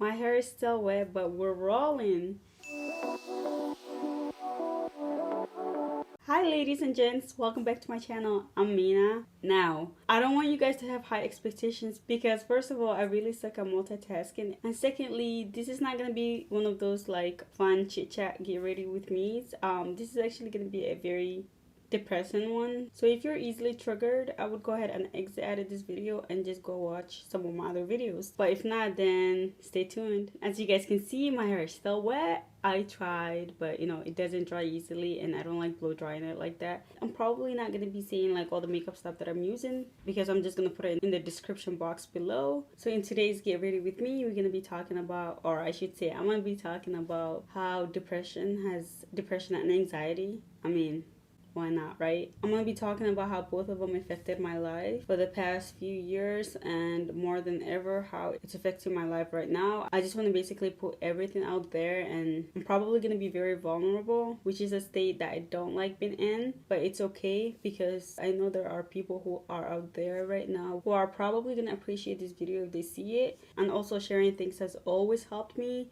My hair is still wet, but we're rolling. Hi ladies and gents, welcome back to my channel. I'm Mina. Now, I don't want you guys to have high expectations because first of all, I really suck at multitasking. And secondly, this is not gonna be one of those like fun chit chat get ready with me's. This is actually gonna be a very depressing one. So if you're easily triggered, I would go ahead and exit out of this video and just go watch some of my other videos. But if not, then stay tuned. As you guys can see, my hair is still wet. I tried, but it doesn't dry easily and I don't like blow drying it like that. I'm probably not going to be saying like all the makeup stuff that I'm using because I'm just going to put it in the description box below. So in today's Get Ready With Me, we're going to be talking about, or I should say I'm going to be talking about how depression and anxiety. Why not, right? I'm gonna be talking about how both of them affected my life for the past few years and more than ever how it's affecting my life right now. I just want to basically put everything out there, and I'm probably gonna be very vulnerable, which is a state that I don't like being in, but it's okay because I know there are people who are out there right now who are probably gonna appreciate this video if they see it. And also sharing things has always helped me.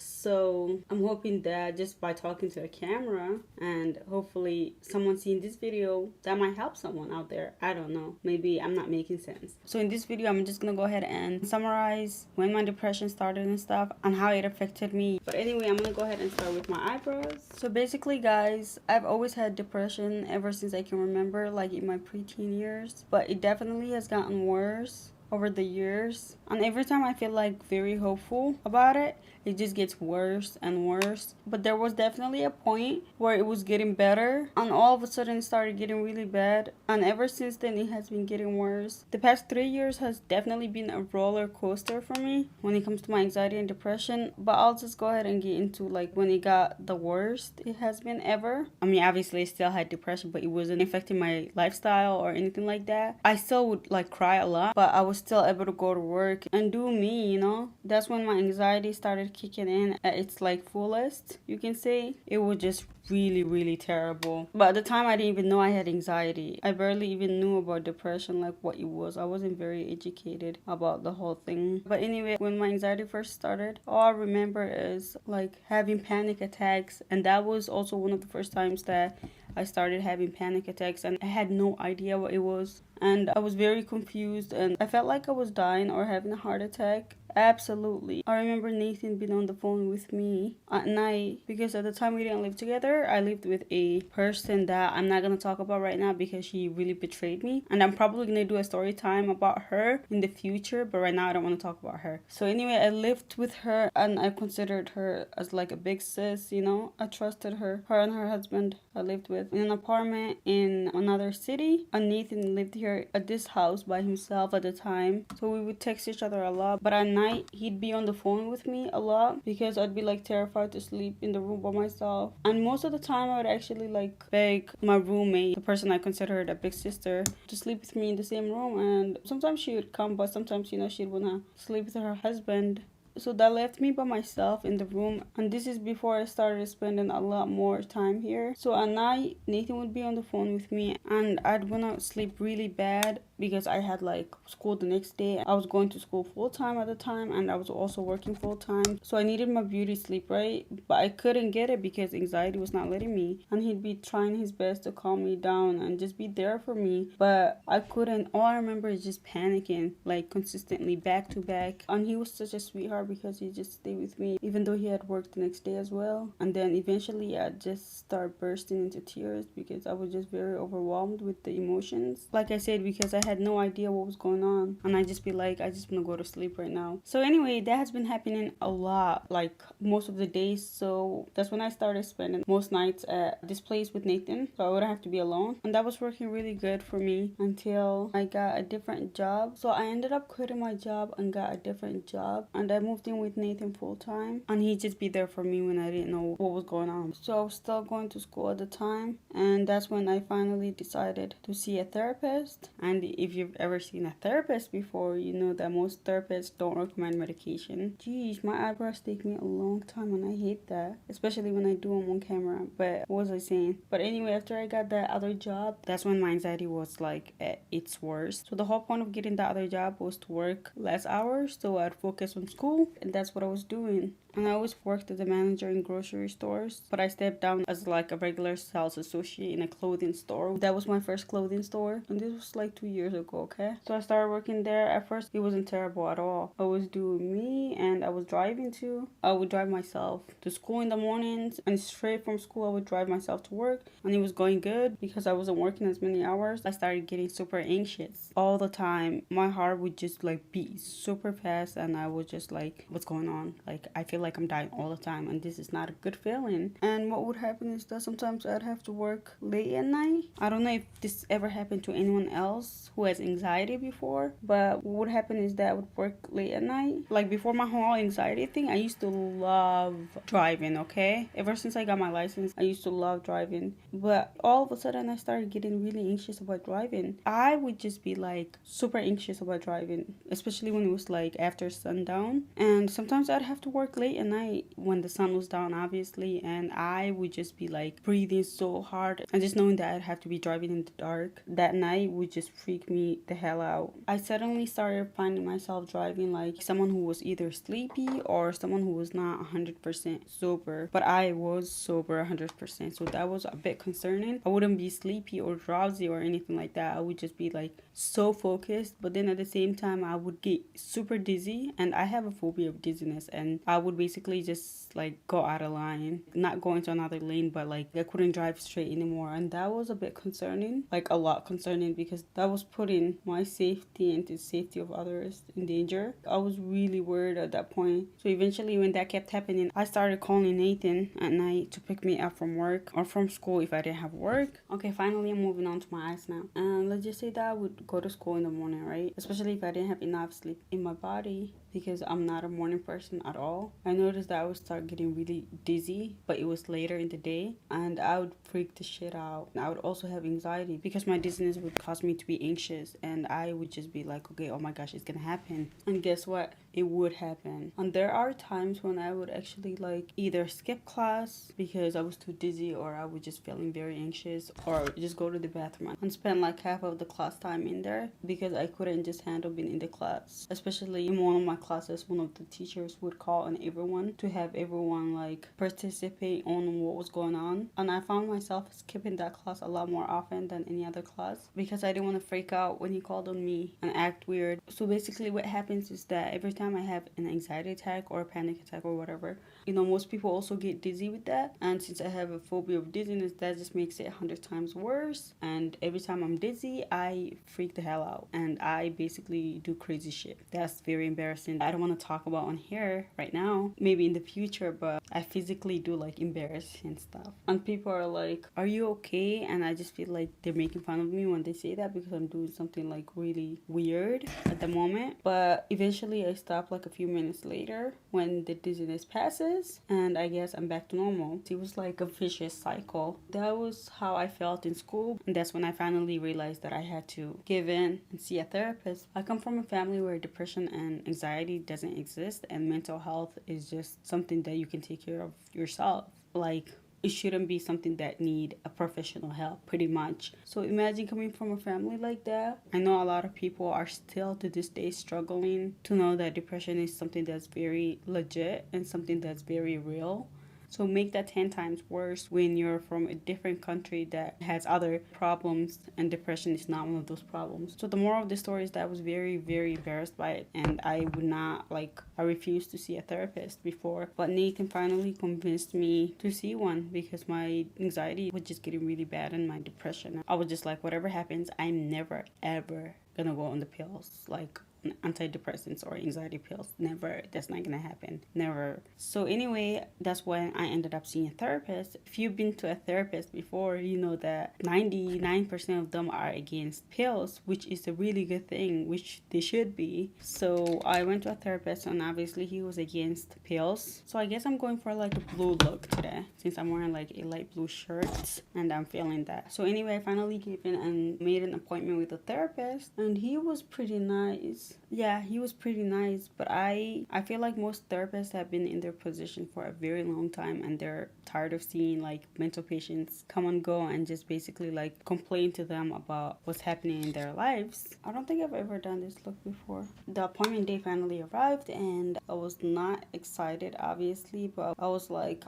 So I'm hoping that just by talking to a camera and hopefully someone seeing this video, that might help someone out there. I don't know, maybe I'm not making sense. So in this video, I'm just gonna go ahead and summarize when my depression started and stuff and how it affected me. But anyway, I'm gonna go ahead and start with my eyebrows. So basically guys, I've always had depression ever since I can remember, like in my preteen years, but it definitely has gotten worse over the years, and every time I feel like very hopeful about it, it just gets worse and worse. But there was definitely a point where it was getting better, and all of a sudden it started getting really bad, and ever since then it has been getting worse. The past 3 years has definitely been a roller coaster for me when it comes to my anxiety and depression, but I'll just go ahead and get into like when it got the worst it has been ever. Obviously I still had depression, but it wasn't affecting my lifestyle or anything like that. I still would like cry a lot, but I was still able to go to work and do me. That's when my anxiety started kicking in at its like fullest, you can say. It was just really terrible, but at the time I didn't even know I had anxiety. I barely even knew about depression, like what it was. I wasn't very educated about the whole thing. But anyway, when my anxiety first started, all I remember is like having panic attacks, and that was also one of the first times that I started having panic attacks, and I had no idea what it was, and I was very confused, and I felt like I was dying or having a heart attack. Absolutely. I remember Nathan being on the phone with me at night because at the time we didn't live together. I lived with a person that I'm not going to talk about right now because she really betrayed me. And I'm probably going to do a story time about her in the future, but right now I don't want to talk about her. So anyway, I lived with her and I considered her as like a big sis, I trusted her. Her and her husband I lived with in an apartment in another city. And Nathan lived here at this house by himself at the time. So we would text each other a lot. But at night, he'd be on the phone with me a lot because I'd be like terrified to sleep in the room by myself. And most of the time, I would actually like beg my roommate, the person I considered a big sister, to sleep with me in the same room. And sometimes she would come, but sometimes, she'd wanna sleep with her husband. So that left me by myself in the room, and this is before I started spending a lot more time here. So at night, Nathan would be on the phone with me, and I'd wanna sleep really bad because I had like school the next day. I was going to school full time at the time, and I was also working full time. So I needed my beauty sleep, right? But I couldn't get it because anxiety was not letting me. And he'd be trying his best to calm me down and just be there for me. But I couldn't. All I remember is just panicking, like consistently back to back. And he was such a sweetheart because he just stayed with me even though he had work the next day as well. And then eventually I just started bursting into tears because I was just very overwhelmed with the emotions. Like I said, because I had no idea what was going on, and I just be like, I just want to go to sleep right now. So anyway, that has been happening a lot, like most of the days. So that's when I started spending most nights at this place with Nathan, so I wouldn't have to be alone. And that was working really good for me until I got a different job. So I ended up quitting my job and got a different job, and I moved in with Nathan full time, and he'd just be there for me when I didn't know what was going on. So I was still going to school at the time, and that's when I finally decided to see a therapist. And if you've ever seen a therapist before, you know that most therapists don't recommend medication. Jeez, my eyebrows take me a long time and I hate that, especially when I do them on camera. But what was I saying? But anyway, after I got that other job, that's when my anxiety was like at its worst. So the whole point of getting that other job was to work less hours so I'd focus on school, and that's what I was doing. And I always worked as a manager in grocery stores, but I stepped down as like a regular sales associate in a clothing store. That was my first clothing store, and this was like 2 years ago, okay? So I started working there. At first, it wasn't terrible at all. I was doing me, and I was driving too. I would drive myself to school in the mornings, and straight from school, I would drive myself to work, and it was going good because I wasn't working as many hours. I started getting super anxious all the time. My heart would just like beat super fast, and I was just like, what's going on? Like, I feel like I'm dying all the time, and this is not a good feeling. And what would happen is that sometimes I'd have to work late at night. I don't know if this ever happened to anyone else who has anxiety before, but what would happen is that I would work late at night. Like before my whole anxiety thing, I used to love driving, okay? Ever since I got my license, I used to love driving. But all of a sudden, I started getting really anxious about driving. I would just be like super anxious about driving, especially when it was like after sundown. And sometimes I'd have to work late at night when the sun was down, obviously, and I would just be like breathing so hard, and just knowing that I'd have to be driving in the dark that night would just freak me the hell out. I suddenly started finding myself driving like someone who was either sleepy or someone who was not 100% sober, but I was sober 100%, so that was a bit concerning. I wouldn't be sleepy or drowsy or anything like that. I would just be like so focused, but then at the same time I would get super dizzy, and I have a phobia of dizziness, and I would basically just like go out of line, not go into another lane, but like I couldn't drive straight anymore, and that was a bit concerning, like a lot concerning, because that was putting my safety and the safety of others in danger. I was really worried at that point. So eventually when that kept happening, I started calling Nathan at night to pick me up from work or from school if I didn't have work. Okay, finally I'm moving on to my eyes now. And let's just say that I would go to school in the morning, right? Especially if I didn't have enough sleep in my body, because I'm not a morning person at all. I noticed that I would start getting really dizzy, but it was later in the day, and I would freak the shit out. I would also have anxiety because my dizziness would cause me to be anxious, and I would just be like, okay, oh my gosh, it's gonna happen. And guess what? It would happen. And there are times when I would actually like either skip class because I was too dizzy, or I was just feeling very anxious, or just go to the bathroom and spend like half of the class time in there because I couldn't just handle being in the class. Especially in one of my classes, one of the teachers would call on everyone to have everyone like participate on what was going on, and I found myself skipping that class a lot more often than any other class because I didn't want to freak out when he called on me and act weird. So basically what happens is that every time I have an anxiety attack or a panic attack or whatever, you know, most people also get dizzy with that, and since I have a phobia of dizziness, that just makes it 100 times worse. And every time I'm dizzy, I freak the hell out, and I basically do crazy shit. That's very embarrassing. I don't want to talk about on here right now, maybe in the future, but I physically do like embarrassing stuff, and people are like, are you okay? And I just feel like they're making fun of me when they say that because I'm doing something like really weird at the moment. But eventually I stop like a few minutes later when the dizziness passes, and I guess I'm back to normal. It was like a vicious cycle. That was how I felt in school, and that's when I finally realized that I had to give in and see a therapist. I come from a family where depression and anxiety doesn't exist, and mental health is just something that you can take care of yourself. Like, it shouldn't be something that need a professional help, pretty much. So imagine coming from a family like that. I know a lot of people are still to this day struggling to know that depression is something that's very legit and something that's very real. So make that 10 times worse when you're from a different country that has other problems, and depression is not one of those problems. So the moral of the story is that I was very, very embarrassed by it, and I would not, I refused to see a therapist before. But Nathan finally convinced me to see one because my anxiety was just getting really bad, and my depression. I was just like, whatever happens, I'm never, ever gonna go on the pills. Like, antidepressants or anxiety pills. Never. That's not gonna happen. Never. So anyway, that's when I ended up seeing a therapist. If you've been to a therapist before, you know that 99% of them are against pills, which is a really good thing, which they should be. So I went to a therapist, and obviously he was against pills. So I guess I'm going for like a blue look today, since I'm wearing like a light blue shirt and I'm feeling that. So anyway, I finally gave in and made an appointment with a therapist, and he was pretty nice. Yeah, he was pretty nice, but I feel like most therapists have been in their position for a very long time, and they're tired of seeing like mental patients come and go and just basically like complain to them about what's happening in their lives. I don't think I've ever done this look before. The appointment day finally arrived, and I was not excited obviously, but I was like,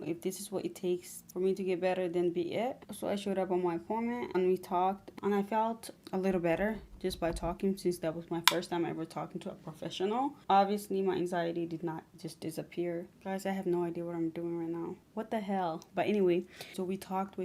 if this is what it takes for me to get better, then be it. So I showed up on my appointment, and we talked, and I felt a little better just by talking, since that was my first time ever talking to a professional. Obviously, my anxiety did not just disappear. Guys, I have no idea what I'm doing right now. What the hell? But anyway, so we talked,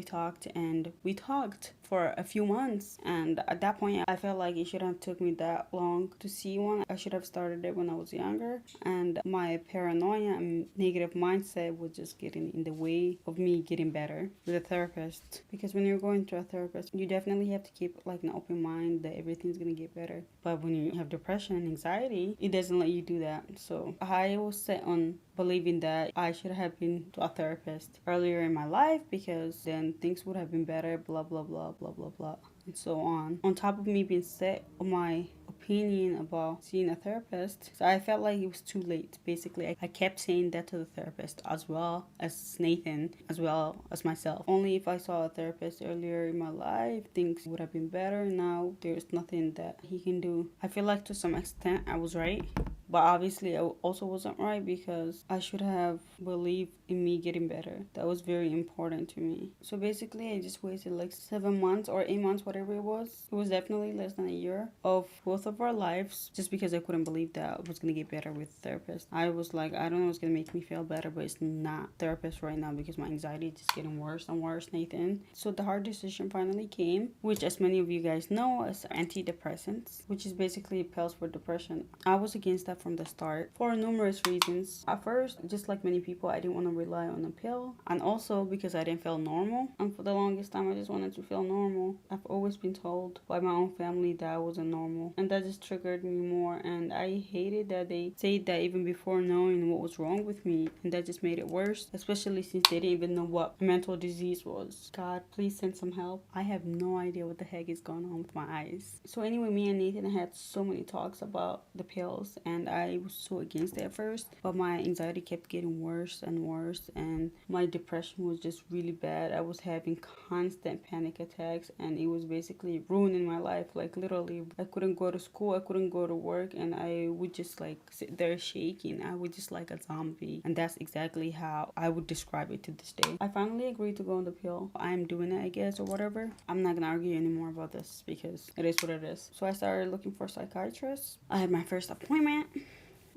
and we talked for a few months. And at that point, I felt like it shouldn't have took me that long to see one. I should have started it when I was younger. And my paranoia and negative mindset was just getting in the way of me getting better with a therapist. Because when you're going to a therapist, you definitely have to keep like an open mind that everything's gonna get better. But when you have depression and anxiety, it doesn't let you do that. So I was set on believing that I should have been to a therapist earlier in my life, because then things would have been better, blah blah blah blah blah blah, and so on top of me being set on my opinion about seeing a therapist. So I felt like it was too late. Basically, I kept saying that to the therapist, as well as Nathan, as well as myself. Only if I saw a therapist earlier in my life, things would have been better. Now there's nothing that he can do. I feel like to some extent I was right, but obviously I also wasn't right, because I should have believed in me getting better. That was very important to me. So basically, I just wasted like 7 months or 8 months, whatever it was. It was definitely less than a year of both of our lives, just because I couldn't believe that I was going to get better with a therapist. I was like, I don't know what's going to make me feel better, but it's not therapist right now, because my anxiety is just getting worse and worse, Nathan. So the hard decision finally came, which, as many of you guys know, is antidepressants, which is basically pills for depression. I was against that from the start for numerous reasons. At first, just like many people, I didn't want to rely on a pill, and also because I didn't feel normal. And for the longest time, I just wanted to feel normal. I've always been told by my own family that I wasn't normal, and that just triggered me more. And I hated that they said that even before knowing what was wrong with me, and that just made it worse, especially since they didn't even know what mental disease was. God, please send some help. I have no idea what the heck is going on with my eyes. So anyway, me and Nathan had so many talks about the pills, and I was so against it at first, but my anxiety kept getting worse and worse, and my depression was just really bad. I was having constant panic attacks, and it was basically ruining my life. Like literally, I couldn't go to school, I couldn't go to work, and I would just like sit there shaking. I would just like a zombie, and that's exactly how I would describe it to this day. I finally agreed to go on the pill. I'm doing it, I guess, or whatever. I'm not gonna argue anymore about this, because it is what it is. So I started looking for a psychiatrist. I had my first appointment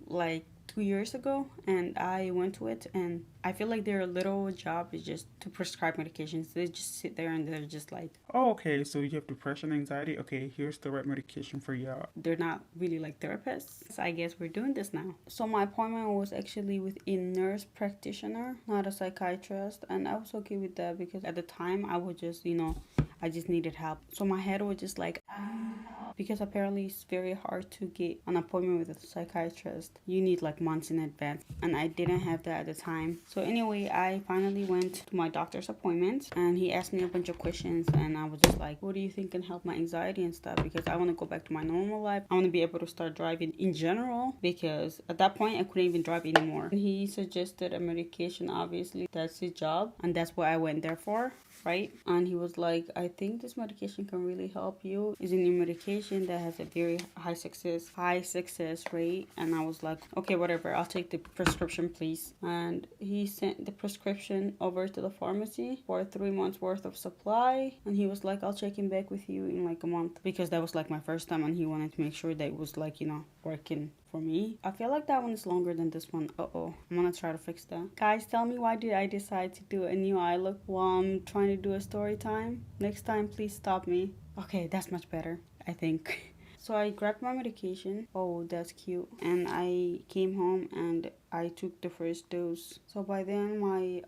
like 2 years ago, and I went to it, and I feel like their little job is just to prescribe medications. They just sit there and they're just like, oh, okay, so you have depression, anxiety, okay, here's the right medication for you. They're not really like therapists. So I guess we're doing this now. So my appointment was actually with a nurse practitioner, not a psychiatrist, and I was okay with that, because at the time I was just, I just needed help. So my head was just like, I need help. Because apparently it's very hard to get an appointment with a psychiatrist. You need like months in advance, and I didn't have that at the time. So anyway, I finally went to my doctor's appointment, and he asked me a bunch of questions, and I was just like, what do you think can help my anxiety and stuff? Because I want to go back to my normal life. I want to be able to start driving in general, because at that point I couldn't even drive anymore. And he suggested a medication. Obviously that's his job, and that's what I went there for, right? And he was like, I think this medication can really help you. It's a new medication that has a very high success rate. And I was like, okay, whatever, I'll take the prescription, please. And he sent the prescription over to the pharmacy for 3 months worth of supply, and he was like, I'll check in back with you in like a month, because that was like my first time, and he wanted to make sure that it was like, working for me. I feel like that one is longer than this one. I'm gonna try to fix that. Guys, tell me, why did I decide to do a new eye look while I'm trying to do a story time? Next time, please stop me. Okay, that's much better, I think. So I grabbed my medication. Oh, that's cute. And I came home and I took the first dose. So by then my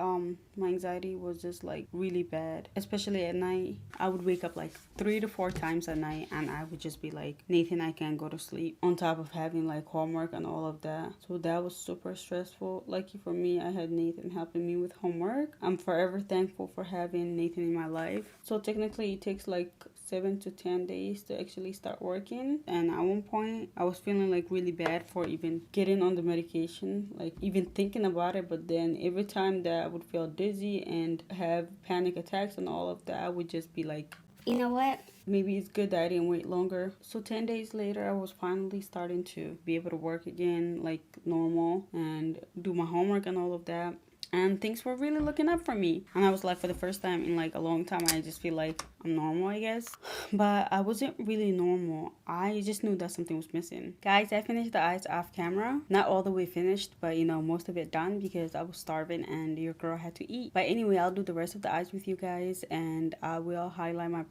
anxiety was just like really bad, especially at night. I would wake up like 3 to 4 times at night, and I would just be like, Nathan, I can't go to sleep. On top of having like homework and all of that, so that was super stressful. Lucky for me, I had Nathan helping me with homework. I'm forever thankful for having Nathan in my life. So technically, it takes like 7 to 10 days to actually start working. And at one point, I was feeling like really bad for even getting on the medication, like even thinking about it. But then every time that I would feel dizzy and have panic attacks and all of that, I would just be like, you know what? Maybe it's good that I didn't wait longer. So 10 days later, I was finally starting to be able to work again like normal and do my homework and all of that. And things were really looking up for me. And I was like, for the first time in like a long time, I just feel like I'm normal, I guess. But I wasn't really normal. I just knew that something was missing. Guys, I finished the eyes off camera. Not all the way finished, but you know, most of it done because I was starving and your girl had to eat. But anyway, I'll do the rest of the eyes with you guys, and I will highlight my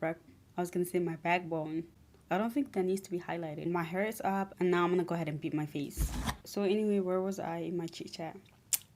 my backbone. I don't think that needs to be highlighted. My hair is up, and now I'm gonna go ahead and beat my face. So anyway, where was I in my chit chat?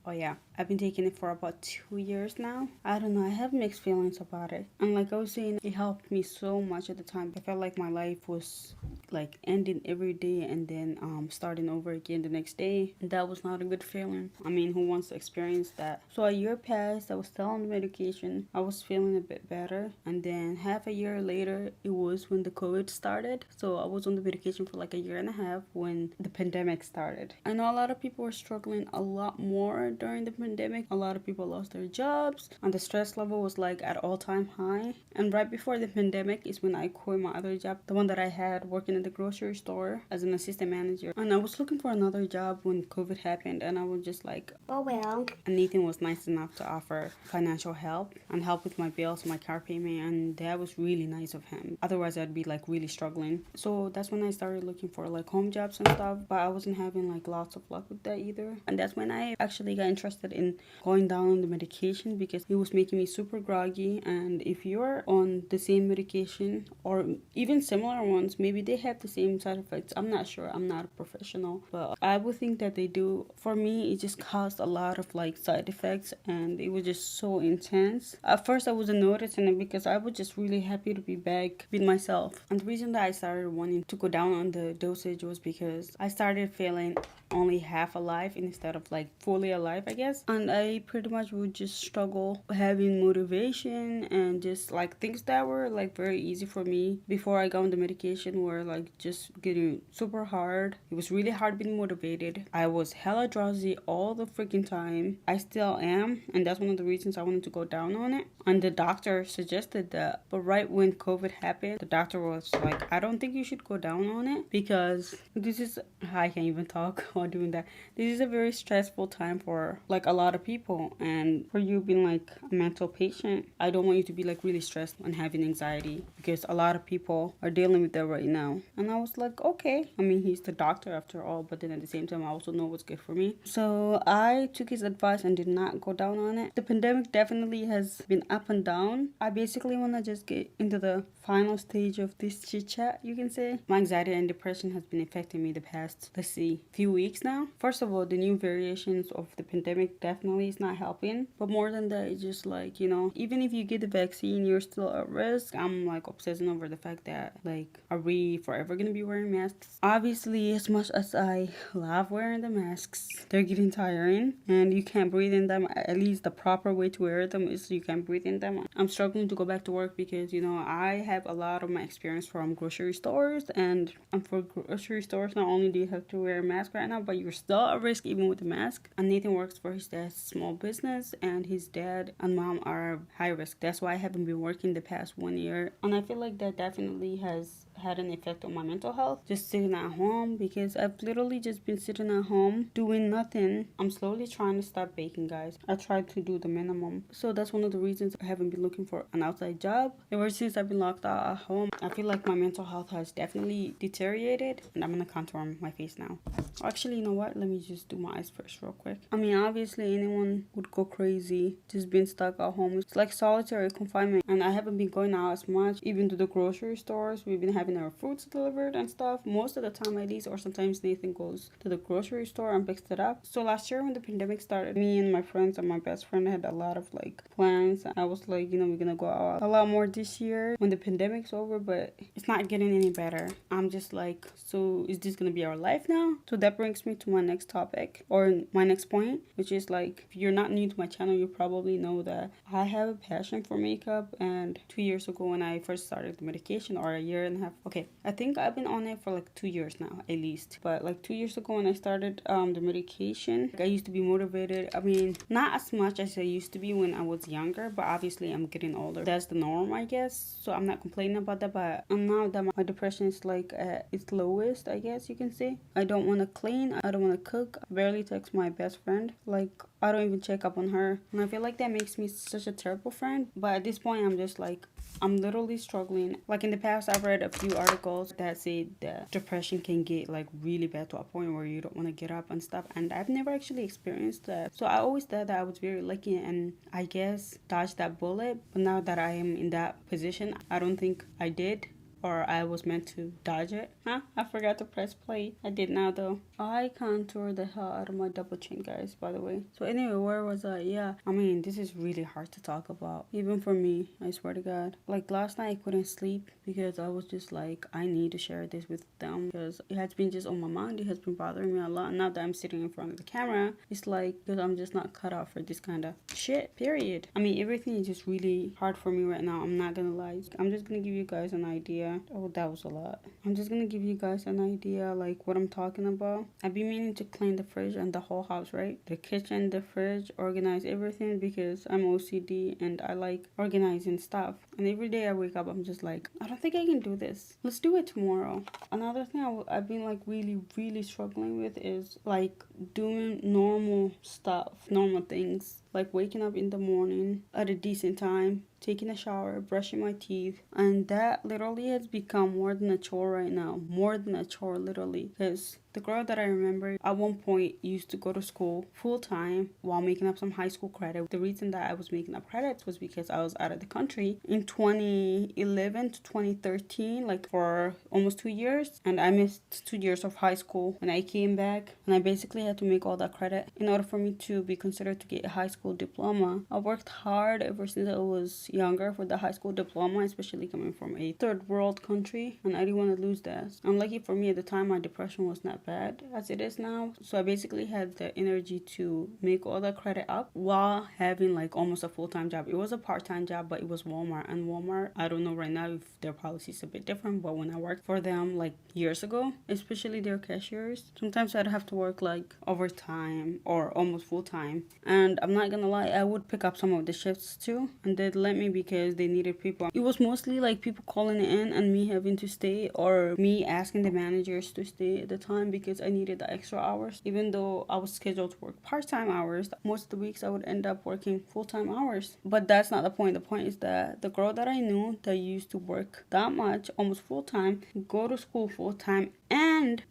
Oh yeah, I've been taking it for about 2 years now. I don't know, I have mixed feelings about it. And like I was saying, it helped me so much at the time. I felt like my life was like ending every day and then starting over again the next day. And that was not a good feeling. I mean, who wants to experience that? So a year passed, I was still on the medication. I was feeling a bit better. And then half a year later, it was when the COVID started. So I was on the medication for like a year and a half when the pandemic started. I know a lot of people were struggling a lot more during the pandemic. A lot of people lost their jobs and the stress level was like at all-time high. And right before the pandemic is when I quit my other job, the one that I had working at the grocery store as an assistant manager. And I was looking for another job when COVID happened, and I was just like, oh well. And Nathan was nice enough to offer financial help and help with my bills, my car payment, and that was really nice of him. Otherwise I'd be like really struggling. So that's when I started looking for like home jobs and stuff, but I wasn't having like lots of luck with that either. And that's when I actually got interested in going down on the medication because it was making me super groggy. And if you're on the same medication or even similar ones, maybe they have the same side effects. I'm not sure, I'm not a professional, but I would think that they do. For me, it just caused a lot of like side effects and it was just so intense. At first I wasn't noticing it because I was just really happy to be back with myself. And the reason that I started wanting to go down on the dosage was because I started feeling only half alive instead of like fully alive, I guess. And I pretty much would just struggle having motivation, and just like things that were like very easy for me before I got on the medication were like just getting super hard. It was really hard being motivated. I was hella drowsy all the freaking time. I still am, and that's one of the reasons I wanted to go down on it. And the doctor suggested that, but right when COVID happened, the doctor was like, I don't think you should go down on it because this is, I can't even talk while doing that. This is a very stressful time for like a lot of people, and for you being like a mental patient, I don't want you to be like really stressed and having anxiety because a lot of people are dealing with that right now. And I was like, okay. I mean, he's the doctor after all, but then at the same time, I also know what's good for me. So I took his advice and did not go down on it. The pandemic definitely has been up and down. I basically want to just get into the final stage of this chit chat, you can say. My anxiety and depression has been affecting me the past, let's see, few weeks now. First of all, the new variations of the pandemic definitely is not helping. But more than that, it's just like, you know, even if you get the vaccine, you're still at risk. I'm like obsessing over the fact that like, are we forever gonna be wearing masks? Obviously, as much as I love wearing the masks, they're getting tiring and you can't breathe in them. At least the proper way to wear them is you can't breathe in them. I'm struggling to go back to work because, you know, I have a lot of my experience from grocery stores, and for grocery stores, not only do you have to wear a mask right now, but you're still at risk even with the mask. And Nathan works for his dad's small business, and his dad and mom are high risk. That's why I haven't been working the past 1 year, and I feel like that definitely has had an effect on my mental health, just sitting at home, because I've literally just been sitting at home doing nothing. I'm slowly trying to stop baking, guys. I tried to do the minimum, so that's one of the reasons I haven't been looking for an outside job. Ever since I've been locked out at home, I feel like my mental health has definitely deteriorated, and I'm gonna contour my face now. Actually, you know what, let me just do my eyes first real quick. I mean, obviously anyone would go crazy just being stuck at home. It's like solitary confinement, and I haven't been going out as much, even to the grocery stores. We've been having having our fruits delivered and stuff most of the time at least, or sometimes Nathan goes to the grocery store and picks it up. So last year when the pandemic started, me and my friends and my best friend had a lot of like plans. I was like, you know, we're gonna go out a lot more this year when the pandemic's over, but it's not getting any better. I'm just like, so is this gonna be our life now? So that brings me to my next topic, or my next point, which is like, if you're not new to my channel, you probably know that I have a passion for makeup. And 2 years ago when I first started the medication, or a year and a half, okay, I think I've been on it for like 2 years now at least, but like 2 years ago when I started the medication, like, I used to be motivated. I mean, not as much as I used to be when I was younger, but obviously I'm getting older. That's the norm, I guess, so I'm not complaining about that. But now that my depression is like at its lowest, I guess you can say, I don't want to clean, I don't want to cook, I barely text my best friend, like I don't even check up on her, and I feel like that makes me such a terrible friend. But at this point I'm just like, I'm literally struggling. Like in the past, I've read a few articles that say that depression can get like really bad to a point where you don't want to get up and stuff. And I've never actually experienced that. So I always thought that I was very lucky and I guess dodged that bullet. But now that I am in that position, I don't think I did, or I was meant to dodge it. Huh? I forgot to press play. I did now though. I contour the hell out of my double chin, guys, by the way. So anyway, where was I? Yeah, I mean, this is really hard to talk about, even for me, I swear to God. Like last night I couldn't sleep because I was just like, I need to share this with them because it has been just on my mind. It has been bothering me a lot. Now that I'm sitting in front of the camera, it's like, because I'm just not cut out for this kind of shit, period. I mean, everything is just really hard for me right now. I'm not gonna lie. I'm just gonna give you guys an idea. Oh, that was a lot. I'm just gonna give you guys an idea like what I'm talking about. I've been meaning to clean the fridge and the whole house, right? The kitchen, the fridge, organize everything because I'm OCD and I like organizing stuff. And every day I wake up, I'm just like, I don't think I can do this. Let's do it tomorrow. Another thing I've been like really struggling with is like doing normal stuff, normal things. Like waking up in the morning at a decent time, taking a shower, brushing my teeth, and that literally has become more than a chore right now. More than a chore, literally. Because the girl that I remember at one point used to go to school full time while making up some high school credit. The reason that I was making up credits was because I was out of the country in 2011 to 2013, like for almost 2 years, and I missed 2 years of high school. When I came back, and I basically had to make all that credit in order for me to be considered to get a high school diploma. I worked hard ever since I was younger for the high school diploma, especially coming from a third world country, and I didn't want to lose that. Unlucky for me at the time, my depression was not bad as it is now, so I basically had the energy to make all the credit up while having like almost a full-time job. It was a part-time job, but it was Walmart, and Walmart, I don't know right now if their policy is a bit different, but when I worked for them like years ago, especially their cashiers, sometimes I'd have to work like overtime or almost full-time, and I'm not gonna lie, I would pick up some of the shifts too, and they'd let me because they needed people. It was mostly like people calling in and me having to stay, or me asking the managers to stay at the time because I needed the extra hours. Even though I was scheduled to work part-time hours, most of the weeks I would end up working full-time hours. But that's not the point. The point is that the girl that I knew that used to work that much, almost full-time, go to school full-time, and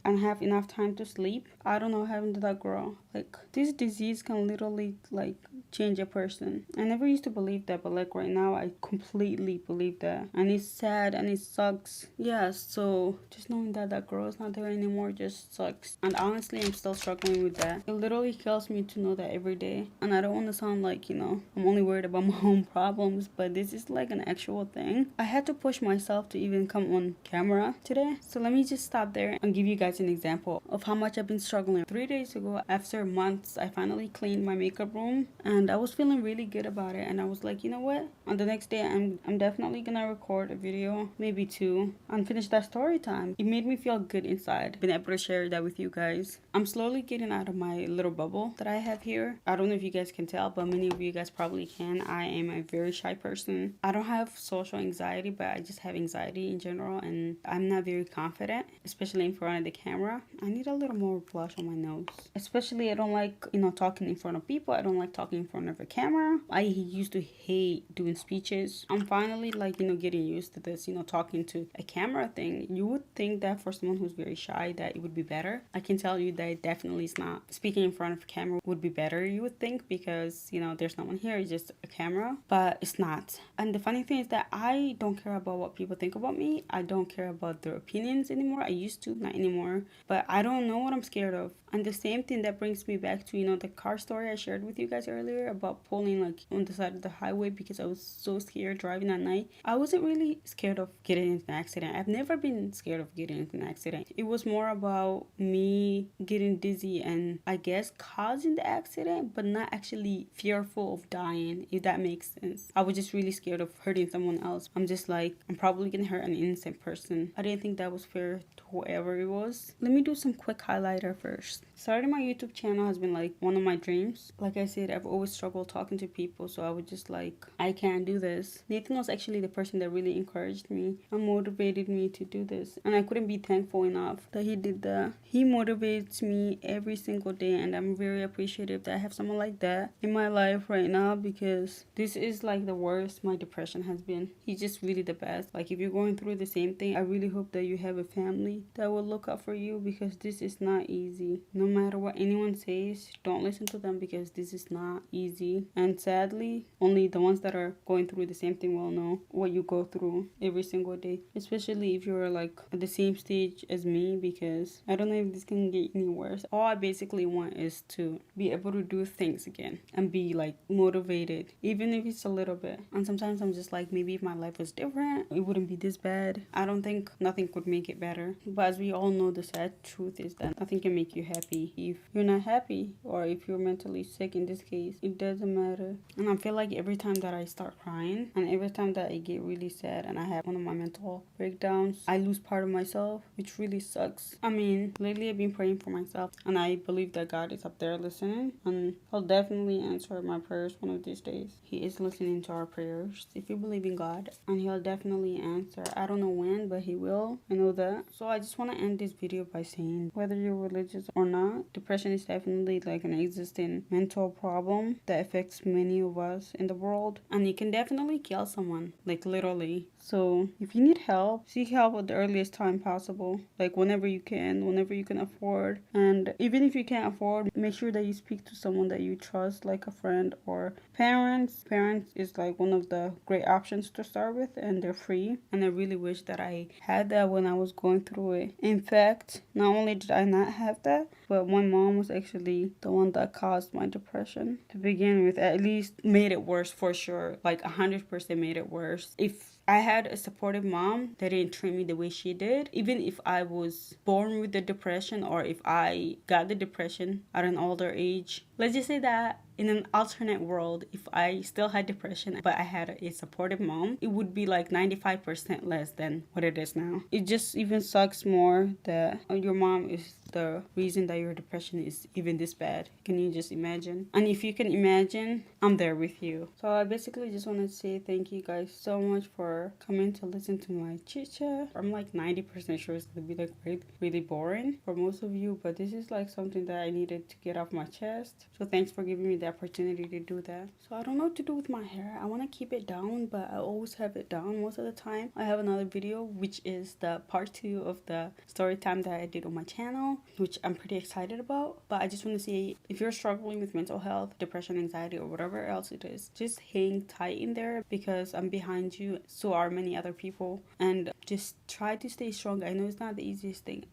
have enough time to sleep. I don't know what happened to that girl. Like, this disease can literally like change a person. I never used to believe that, but like right now I completely believe that, and it's sad and it sucks. Yeah, so just knowing that that girl is not there anymore just sucks, and honestly I'm still struggling with that. It literally kills me to know that every day, and I don't want to sound like, you know, I'm only worried about my own problems, but this is like an actual thing. I had to push myself to even come on camera today, so let me just stop there and give you guys an example of how much I've been struggling. 3 days ago, after months, I finally cleaned my makeup room, and I was feeling really good about it, and I was like, you know what, on the next day I'm definitely gonna record a video, maybe two, and finish that story time. It made me feel good inside, been able to share that with you guys. I'm slowly getting out of my little bubble that I have here. I don't know if you guys can tell, but many of you guys probably can. I am a very shy person. I don't have social anxiety, but I just have anxiety in general, and I'm not very confident, especially in front of the camera. I need a little more blush on my nose. Especially I don't like, you know, talking in front of people. I don't like talking front of a camera. I used to hate doing speeches. I'm finally like, getting used to this, talking to a camera thing. You would think that for someone who's very shy that it would be better. I can tell you that it definitely is not. Speaking in front of a camera would be better, you would think, because, there's no one here, it's just a camera. But it's not. And the funny thing is that I don't care about what people think about me. I don't care about their opinions anymore. I used to, not anymore. But I don't know what I'm scared of. And the same thing that brings me back to, the car story I shared with you guys earlier about pulling like on the side of the highway because I was so scared driving at night. I wasn't really scared of getting into an accident. I've never been scared of getting into an accident. It was more about me getting dizzy and I guess causing the accident, but not actually fearful of dying, if that makes sense. I was just really scared of hurting someone else. I'm just like, I'm probably gonna hurt an innocent person. I didn't think that was fair to whoever it was. Let me do some quick highlighter first. Starting my YouTube channel has been like one of my dreams. Like I said, I've always struggled talking to people, so I was just like, I can't do this. Nathan was actually the person that really encouraged me and motivated me to do this, and I couldn't be thankful enough that he did that. He motivates me every single day, and I'm very appreciative that I have someone like that in my life right now, because this is like the worst my depression has been. He's just really the best. Like if you're going through the same thing, I really hope that you have a family that will look out for you, because this is not easy. No matter what anyone says, don't listen to them, because this is not easy. And sadly, only the ones that are going through the same thing will know what you go through every single day, especially if you're like at the same stage as me, because I don't know if this can get any worse. All I basically want is to be able to do things again and be like motivated, even if it's a little bit. And sometimes I'm just like, maybe if my life was different, it wouldn't be this bad. I don't think nothing could make it better. But as we all know, the sad truth is that nothing can make you happy. If you're not happy, or if you're mentally sick in this case, it doesn't matter. And I feel like every time that I start crying and every time that I get really sad and I have one of my mental breakdowns, I lose part of myself, which really sucks. I mean, lately I've been praying for myself, and I believe that God is up there listening, and He'll definitely answer my prayers one of these days. He is listening to our prayers if you believe in God, and He'll definitely answer. I don't know when, but He will. I know that. So I just want to end this video by saying, whether you're religious or not, depression is definitely like an existing mental problem that affects many of us in the world, and it can definitely kill someone, like literally. So if you need help, seek help at the earliest time possible, like whenever you can afford. And even if you can't afford, make sure that you speak to someone that you trust, like a friend or parents. Parents is like one of the great options to start with, and they're free. And I really wish that I had that when I was going through it. In fact, not only did I not have that, but my mom was actually the one that caused my depression to begin with. At least made it worse for sure. Like 100% made it worse. If I had a supportive mom that didn't treat me the way she did, even if I was born with the depression or if I got the depression at an older age, let's just say that in an alternate world, if I still had depression but I had a supportive mom, it would be like 95% less than what it is now. It just even sucks more that your mom is the reason that your depression is even this bad. Can you just imagine? And if you can imagine, I'm there with you. So I basically just want to say thank you guys so much for coming to listen to my chit chat. I'm like 90% sure it's gonna be like really boring for most of you, but this is like something that I needed to get off my chest. So thanks for giving me the opportunity to do that. So I don't know what to do with my hair. I want to keep it down, but I always have it down most of the time. I have another video, which is the part 2 of the story time that I did on my channel, which I'm pretty excited about. But I just want to say, if you're struggling with mental health, depression, anxiety, or whatever else it is, just hang tight in there, because I'm behind you. So are many other people, and just try to stay strong. I know it's not the easiest thing.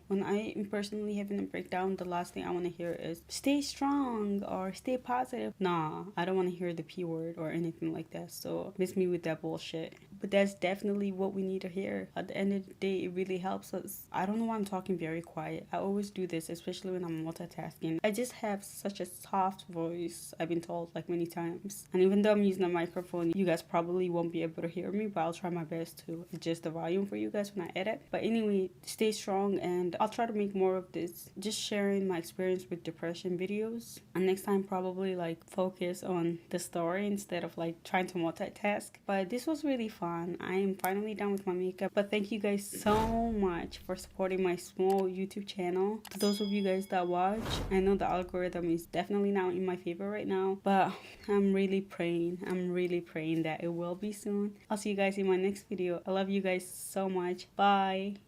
When I am personally having a breakdown, the last thing I want to hear is stay strong or stay positive. Nah, I don't want to hear the P word or anything like that. So miss me with that bullshit. But that's definitely what we need to hear. At the end of the day, it really helps us. I don't know why I'm talking very quiet. I always do this, especially when I'm multitasking. I just have such a soft voice, I've been told like many times. And even though I'm using a microphone, you guys probably won't be able to hear me, but I'll try my best to adjust the volume for you guys when I edit. But anyway, stay strong, and I'll try to make more of this, just sharing my experience with depression videos. videos, and next time probably like focus on the story instead of like trying to multitask. But this was really fun. I am finally done with my makeup. But thank you guys so much for supporting my small YouTube channel. To those of you guys that watch, I know the algorithm is definitely not in my favor right now, but I'm really praying that it will be soon. I'll see you guys in my next video. I love you guys so much. Bye.